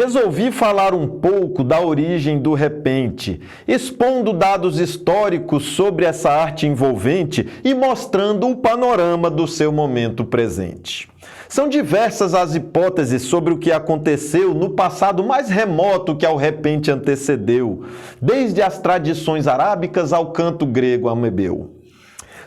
resolvi falar um pouco da origem do repente, expondo dados históricos sobre essa arte envolvente e mostrando o panorama do seu momento presente. São diversas as hipóteses sobre o que aconteceu no passado mais remoto que ao repente antecedeu, desde as tradições arábicas ao canto grego amebeu.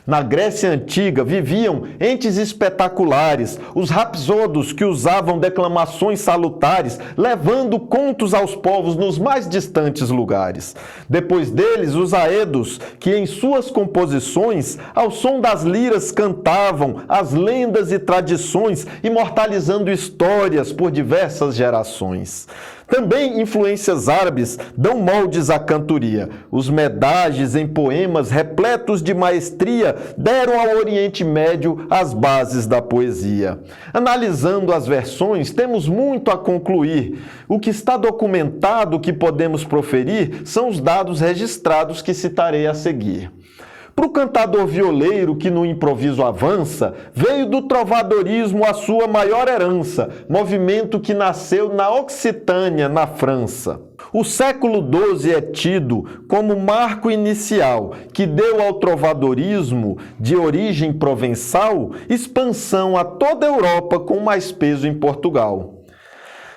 Na Grécia Antiga viviam entes espetaculares, os rapsodos que usavam declamações salutares, levando contos aos povos nos mais distantes lugares. Depois deles, os aedos, que em suas composições, ao som das liras cantavam as lendas e tradições, imortalizando histórias por diversas gerações. Também influências árabes dão moldes à cantoria. Os medages em poemas repletos de maestria deram ao Oriente Médio as bases da poesia. Analisando as versões, temos muito a concluir. O que está documentado que podemos proferir são os dados registrados que citarei a seguir. Para o cantador violeiro que no improviso avança, veio do trovadorismo a sua maior herança, movimento que nasceu na Occitânia, na França. O século XII é tido como marco inicial que deu ao trovadorismo, de origem provençal, expansão a toda a Europa com mais peso em Portugal.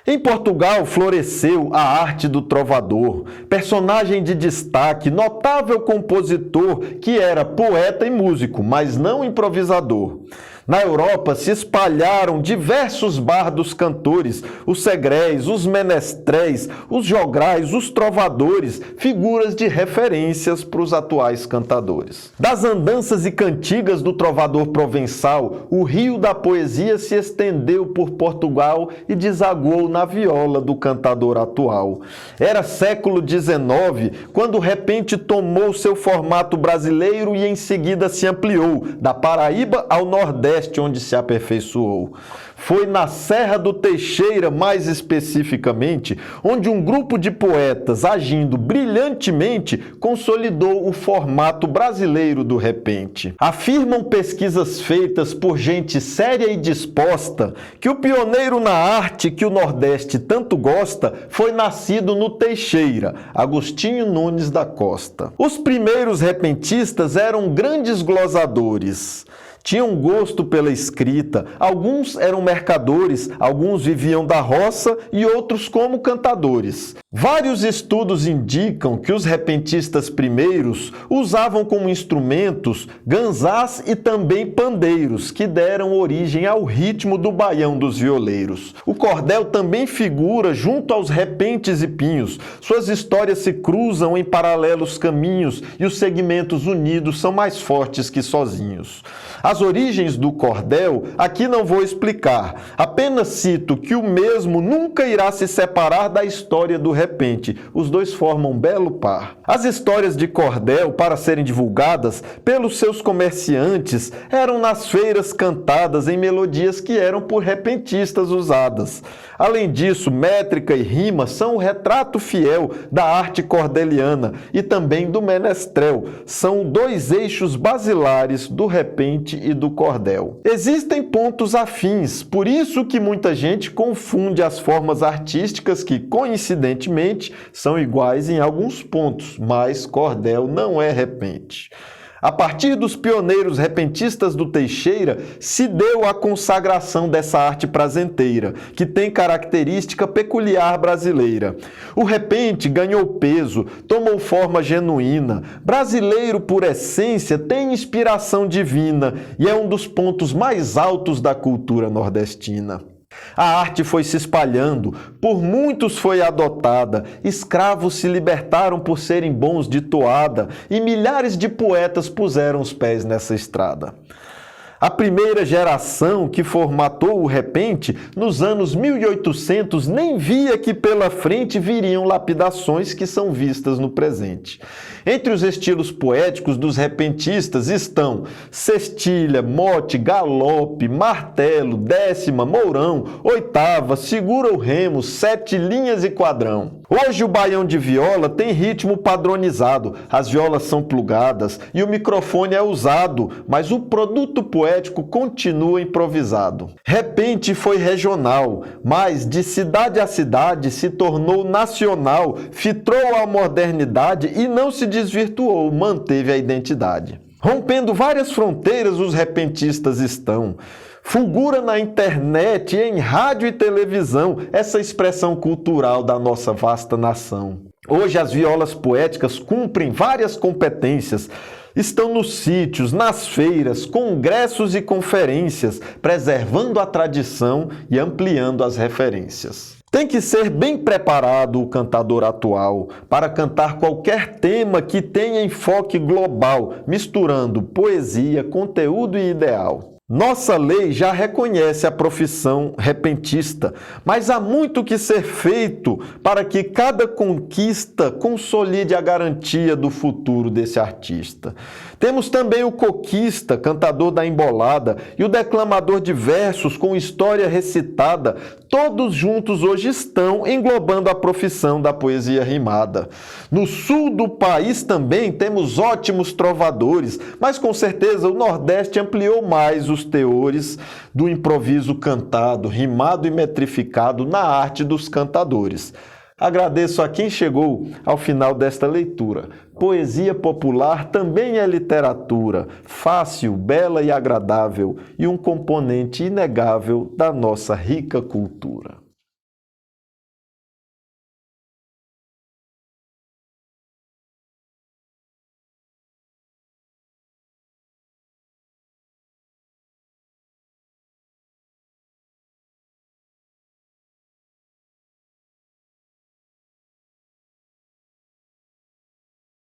Em Portugal floresceu a arte do trovador, personagem de destaque, notável compositor que era poeta e músico, mas não improvisador. Na Europa se espalharam diversos bardos cantores, os segréis, os menestréis, os jograis, os trovadores, figuras de referências para os atuais cantadores. Das andanças e cantigas do trovador provençal, o rio da poesia se estendeu por Portugal e desaguou na viola do cantador atual. Era século XIX, quando o repente tomou seu formato brasileiro e em seguida se ampliou, da Paraíba ao Nordeste, onde se aperfeiçoou. Foi na Serra do Teixeira, mais especificamente, onde um grupo de poetas, agindo brilhantemente, consolidou o formato brasileiro do repente. Afirmam pesquisas feitas por gente séria e disposta que o pioneiro na arte que o Nordeste tanto gosta foi nascido no Teixeira, Agostinho Nunes da Costa. Os primeiros repentistas eram grandes glosadores. Tinham gosto pela escrita, alguns eram mercadores, alguns viviam da roça e outros como cantadores. Vários estudos indicam que os repentistas primeiros usavam como instrumentos ganzás e também pandeiros, que deram origem ao ritmo do baião dos violeiros. O cordel também figura junto aos repentes e pinhos. Suas histórias se cruzam em paralelos caminhos e os segmentos unidos são mais fortes que sozinhos. As origens do cordel aqui não vou explicar, apenas cito que o mesmo nunca irá se separar da história do repente, os dois formam um belo par. As histórias de cordel, para serem divulgadas pelos seus comerciantes, eram nas feiras cantadas em melodias que eram por repentistas usadas. Além disso, métrica e rima são o retrato fiel da arte cordeliana e também do menestrel, são dois eixos basilares do repente e do cordel. Existem pontos afins, por isso que muita gente confunde as formas artísticas que, coincidentemente, são iguais em alguns pontos, mas cordel não é repente. A partir dos pioneiros repentistas do Teixeira, se deu a consagração dessa arte prazenteira, que tem característica peculiar brasileira. O repente ganhou peso, tomou forma genuína, brasileiro por essência, tem inspiração divina e é um dos pontos mais altos da cultura nordestina. A arte foi se espalhando, por muitos foi adotada, escravos se libertaram por serem bons de toada e milhares de poetas puseram os pés nessa estrada. A primeira geração que formatou o repente, nos anos 1800, nem via que pela frente viriam lapidações que são vistas no presente. Entre os estilos poéticos dos repentistas estão sextilha, mote, galope, martelo, décima, mourão, oitava, segura o remo, sete linhas e quadrão. Hoje o baião de viola tem ritmo padronizado, as violas são plugadas e o microfone é usado, mas o produto poético continua improvisado. Repente foi regional, mas de cidade a cidade se tornou nacional, fitrou a modernidade e não se desvirtuou, manteve a identidade. Rompendo várias fronteiras, os repentistas estão. Fulgura na internet, em rádio e televisão, essa expressão cultural da nossa vasta nação. Hoje as violas poéticas cumprem várias competências. Estão nos sítios, nas feiras, congressos e conferências, preservando a tradição e ampliando as referências. Tem que ser bem preparado o cantador atual para cantar qualquer tema que tenha enfoque global, misturando poesia, conteúdo e ideal. Nossa lei já reconhece a profissão repentista, mas há muito que ser feito para que cada conquista consolide a garantia do futuro desse artista. Temos também o coquista, cantador da embolada, e o declamador de versos com história recitada. Todos juntos hoje estão englobando a profissão da poesia rimada. No sul do país também temos ótimos trovadores, mas com certeza o Nordeste ampliou mais os teores do improviso cantado, rimado e metrificado na arte dos cantadores. Agradeço a quem chegou ao final desta leitura. Poesia popular também é literatura, fácil, bela e agradável, e um componente inegável da nossa rica cultura.